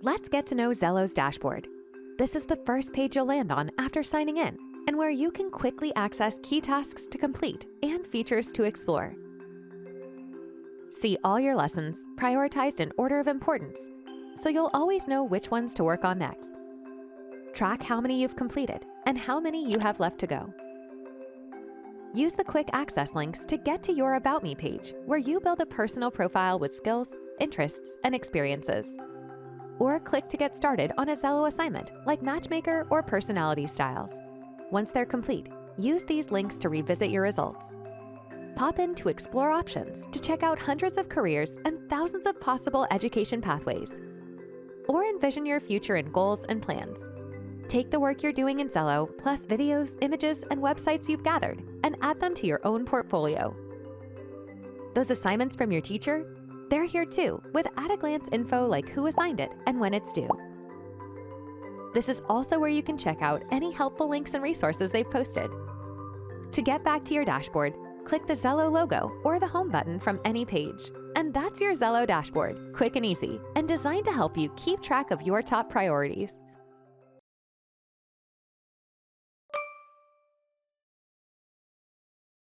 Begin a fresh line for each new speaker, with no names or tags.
Let's get to know Xello's dashboard. This is the first page you'll land on after signing in, and where you can quickly access key tasks to complete and features to explore. See all your lessons prioritized in order of importance, so you'll always know which ones to work on next. Track how many you've completed and how many you have left to go. Use the quick access links to get to your About Me page, where you build a personal profile with skills, interests, and experiences. Or click to get started on a Xello assignment like Matchmaker or Personality Styles. Once they're complete, use these links to revisit your results. Pop in to explore options to check out hundreds of careers and thousands of possible education pathways. Or envision your future in goals and plans. Take the work you're doing in Xello, plus videos, images, and websites you've gathered, and add them to your own portfolio. Those assignments from your teacher? They're here too, with at-a-glance info like who assigned it and when it's due. This is also where you can check out any helpful links and resources they've posted. To get back to your dashboard, click the Xello logo or the Home button from any page. And that's your Xello dashboard, quick and easy, and designed to help you keep track of your top priorities.